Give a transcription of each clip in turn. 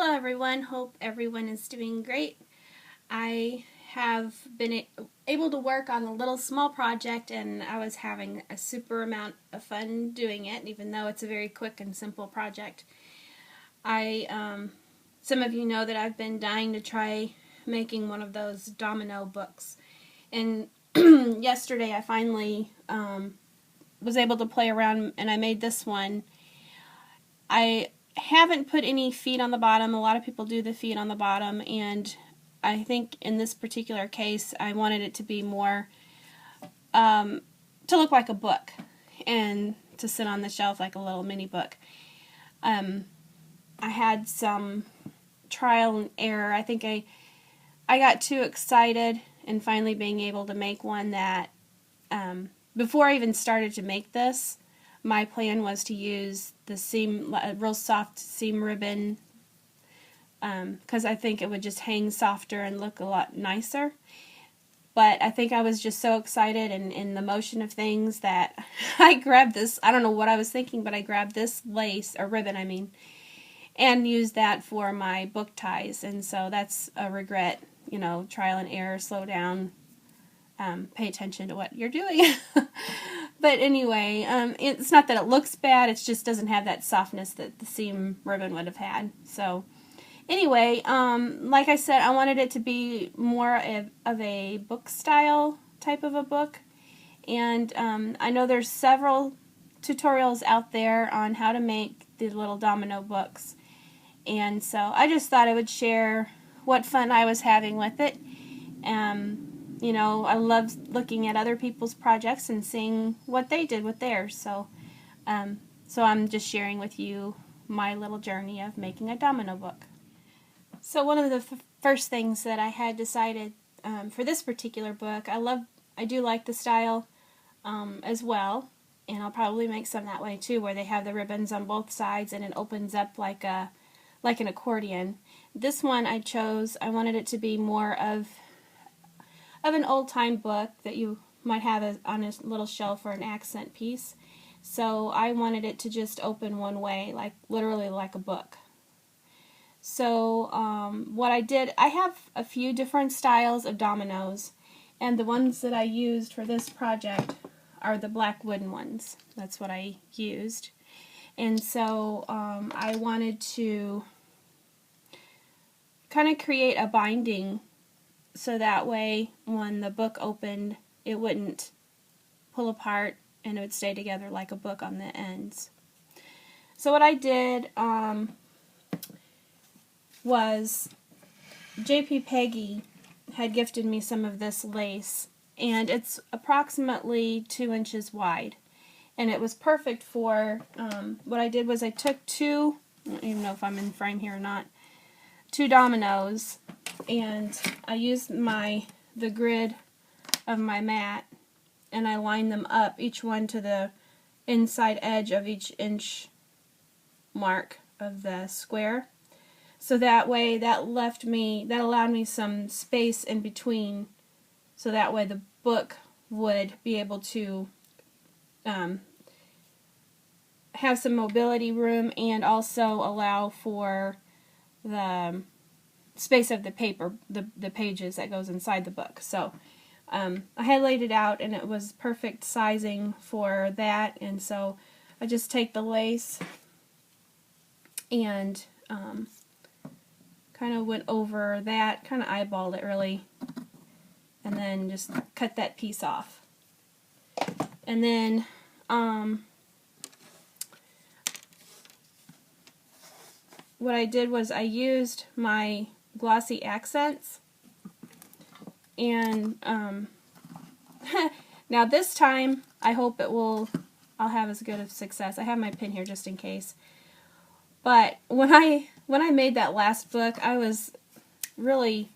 Hello everyone, hope everyone is doing great. I have been able to work on a little small project and I was having a super amount of fun doing it, even though it's a very quick and simple project. Some of you know that I've been dying to try making one of those domino books, and yesterday I finally was able to play around and I made this one. I haven't put any feet on the bottom. A lot of people do the feet on the bottom, and I think in this particular case I wanted it to be more to look like a book and to sit on the shelf like a little mini book. I had some trial and error. I think I got too excited and finally being able to make one that before I even started to make this, my plan was to use the seam, real soft seam ribbon, because I think it would just hang softer and look a lot nicer. But I think I was just so excited and in the motion of things that I grabbed this, I don't know what I was thinking, but I grabbed this lace, or ribbon I mean, and used that for my book ties. And so that's a regret, you know, trial and error, slow down, pay attention to what you're doing. But anyway, it's not that it looks bad, it just doesn't have that softness that the seam ribbon would have had. So anyway, like I said, I wanted it to be more of a book style type of a book. And I know there's several tutorials out there on how to make the little domino books. And so I just thought I would share what fun I was having with it. You know, I love looking at other people's projects and seeing what they did with theirs. So I'm just sharing with you my little journey of making a domino book. So one of the first things that I had decided for this particular book, I do like the style as well, and I'll probably make some that way too, where they have the ribbons on both sides and it opens up like an accordion. This one I wanted it to be more of an old-time book that you might have on a little shelf or an accent piece. So I wanted it to just open one way, like literally like a book. So what I did, I have a few different styles of dominoes, and the ones that I used for this project are the black wooden ones. That's what I used. And so I wanted to kind of create a binding so that way when the book opened it wouldn't pull apart and it would stay together like a book on the ends. So what I did was J.P. Peggy had gifted me some of this lace, and it's approximately 2 inches wide, and it was perfect for what I did was I took I don't even know if I'm in frame here or not, 2 dominoes, and I used the grid of my mat and I lined them up, each one to the inside edge of each inch mark of the square. So that way that allowed me some space in between, so that way the book would be able to have some mobility room and also allow for the space of the paper, the pages that goes inside the book. So I had laid it out and it was perfect sizing for that, and so I just take the lace and kind of went over that, kind of eyeballed it really, and then just cut that piece off. And then what I did was I used my glossy accents, and now this time I hope I'll have as good of success. I have my pin here just in case. But when I made that last book, I was really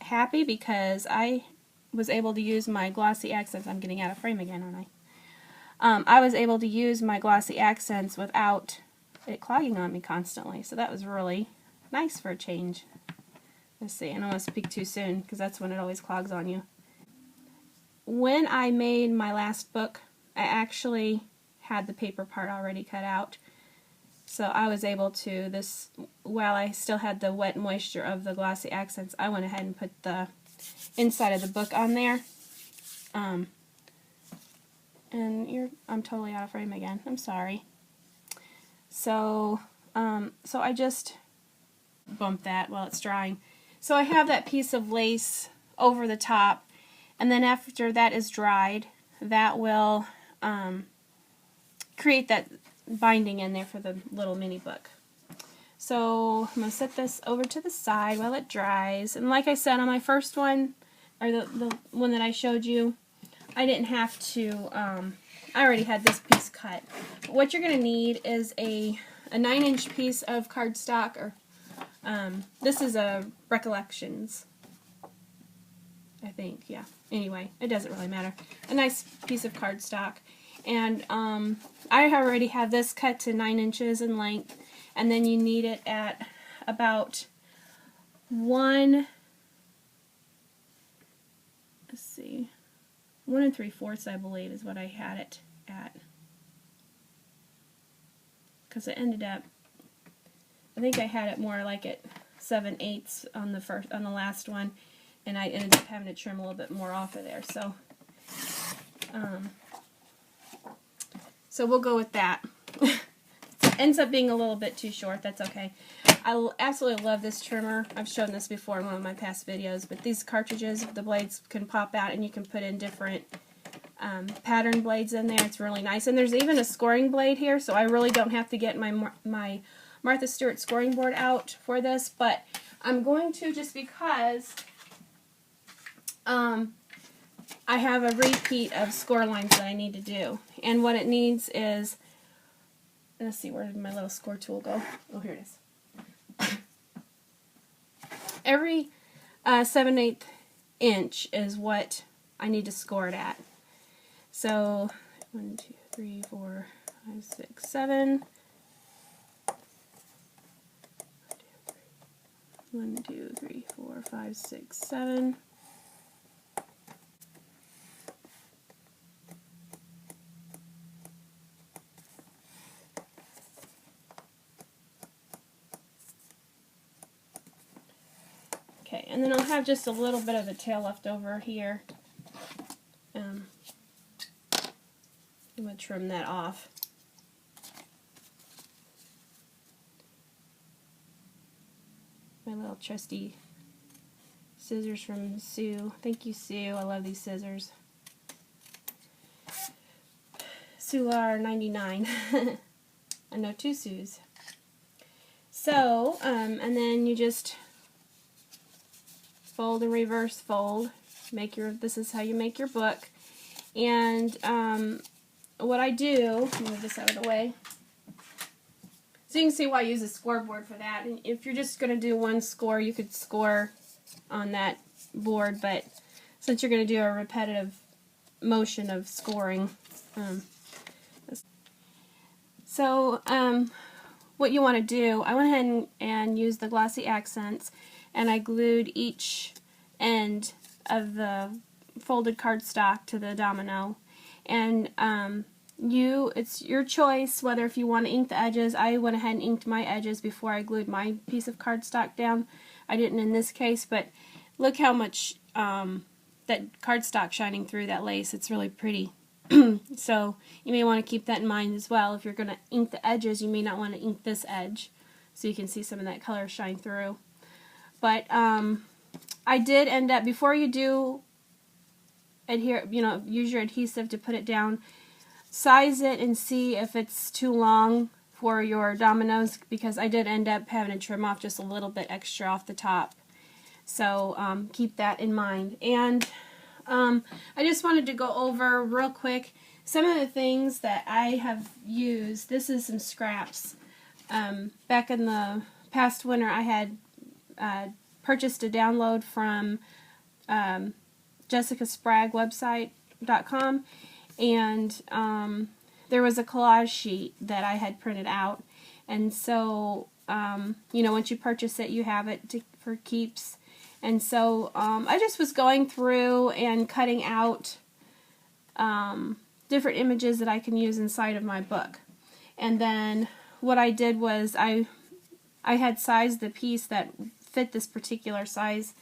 happy because I was able to use my glossy accents. I'm getting out of frame again, aren't I? I was able to use my glossy accents without it clogging on me constantly. So that was really nice for a change. Let's see, I don't want to speak too soon because that's when it always clogs on you. When I made my last book, I actually had the paper part already cut out. So I was able to, while I still had the wet moisture of the glossy accents, I went ahead and put the inside of the book on there. And I'm totally out of frame again. I'm sorry. So, so I just bump that while it's drying. So I have that piece of lace over the top, and then after that is dried, that will create that binding in there for the little mini book. So I'm going to set this over to the side while it dries. And like I said on my first one, or the one that I showed you, I didn't have to, I already had this piece cut. But what you're going to need is a 9-inch piece of cardstock, or this is a Recollections, I think, yeah. Anyway, it doesn't really matter. A nice piece of cardstock. And I already have this cut to 9 inches in length, and then you need it at about 1 3/4, I believe, is what I had it at. Because it ended up, I think I had it more like at 7/8 on the last one, and I ended up having to trim a little bit more off of there. So we'll go with that. It ends up being a little bit too short. That's okay. I absolutely love this trimmer. I've shown this before in one of my past videos, but these cartridges, the blades can pop out and you can put in different pattern blades in there. It's really nice. And there's even a scoring blade here, so I really don't have to get my Martha Stewart scoring board out for this, but I'm going to, just because I have a repeat of score lines that I need to do. And what it needs is, let's see, where did my little score tool go? Oh, here it is. Every 7/8 inch is what I need to score it at. So 1, 2, 3, 4, 5, 6, 7. 1, 2, 3, 4, 5, 6, 7. Okay, and then I'll have just a little bit of a tail left over here. I'm going to trim that off. My little trusty scissors from Sue. Thank you, Sue. I love these scissors. Sue are 99. I know 2 Sues. So, and then you just fold and reverse fold. This is how you make your book. And what I do, move this out of the way, so you can see why I use a scoreboard for that. And if you're just going to do one score, you could score on that board, but since you're going to do a repetitive motion of scoring, what you want to do, I went ahead and used the glossy accents, and I glued each end of the folded cardstock to the domino. And it's your choice whether if you want to ink the edges. I went ahead and inked my edges before I glued my piece of cardstock down. I didn't in this case, but look how much that cardstock shining through that lace. It's really pretty. So you may want to keep that in mind as well. If you're going to ink the edges, you may not want to ink this edge, so you can see some of that color shine through. But I did end up, before you do use your adhesive to put it down, size it and see if it's too long for your dominoes, because I did end up having to trim off just a little bit extra off the top. So keep that in mind. And I just wanted to go over real quick some of the things that I have used. This is some scraps. Back in the past winter, I had purchased a download from jessicaspraggwebsite.com, and there was a collage sheet that I had printed out. And so, once you purchase it, you have it for keeps. And so I just was going through and cutting out different images that I can use inside of my book. And then what I did was I had sized the piece that fit this particular size,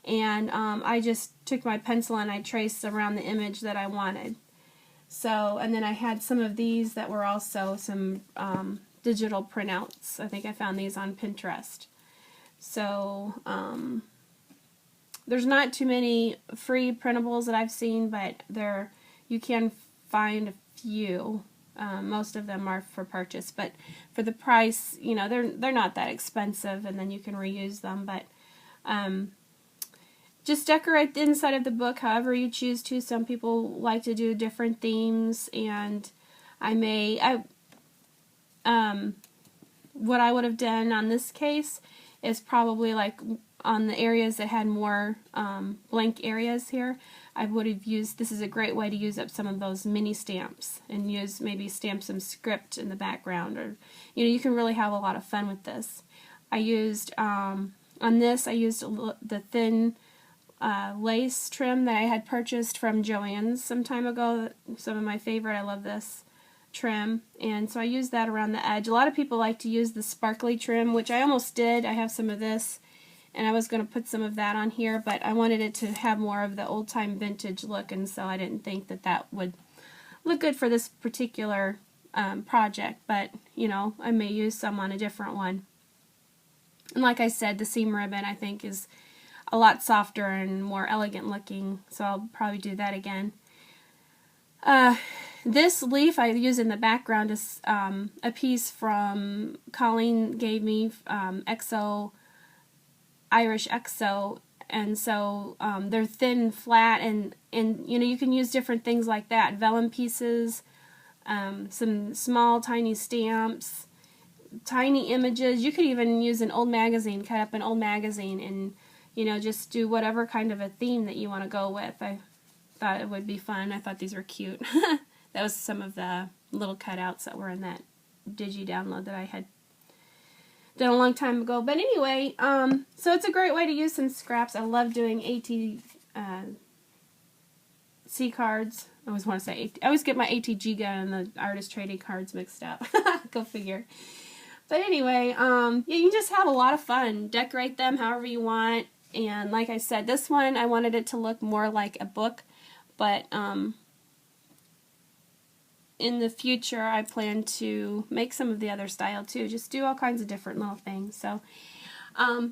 and I just took my pencil and I traced around the image that I wanted. So, and then I had some of these that were also some digital printouts. I think I found these on Pinterest. So, there's not too many free printables that I've seen, but you can find a few. Most of them are for purchase, but for the price, you know, they're not that expensive, and then you can reuse them. But just decorate the inside of the book however you choose to. Some people like to do different themes, and what I would have done on this case is probably like on the areas that had more blank areas here, I would have used, this is a great way to use up some of those mini stamps and maybe stamp some script in the background, or you can really have a lot of fun with this. I used, on this, I used the thin lace trim that I had purchased from Joann's some time ago. Some of my favorite. I love this trim, and so I used that around the edge. A lot of people like to use the sparkly trim, which I almost did. I have some of this, and I was going to put some of that on here, but I wanted it to have more of the old-time vintage look, and so I didn't think that would look good for this particular project, but I may use some on a different one. And like I said, the seam ribbon I think is a lot softer and more elegant looking, so I'll probably do that again. This leaf I use in the background is a piece from Colleen gave me, Irish XO, and so they're thin, flat, and you can use different things like that. Vellum pieces, some small, tiny stamps, tiny images. You could even use an old magazine, cut up an old magazine, and just do whatever kind of a theme that you want to go with. I thought it would be fun. I thought these were cute. That was some of the little cutouts that were in that Digi download that I had done a long time ago. But anyway, so it's a great way to use some scraps. I love doing ATC cards. I always want to say I always get my ATG gun and the artist trading cards mixed up. Go figure. But anyway, yeah, you can just have a lot of fun. Decorate them however you want. And like I said, this one I wanted it to look more like a book, but in the future I plan to make some of the other style too. Just do all kinds of different little things. So I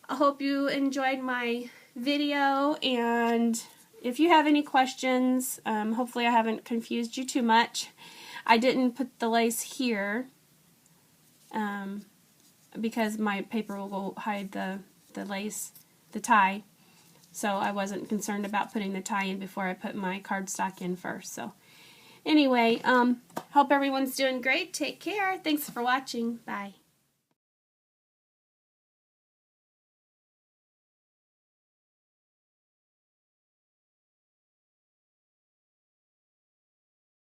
hope you enjoyed my video, and if you have any questions, hopefully I haven't confused you too much. I didn't put the lace here because my paper will hide the lace, the tie, so I wasn't concerned about putting the tie in before I put my cardstock in first. So anyway, hope everyone's doing great. Take care. Thanks for watching. Bye.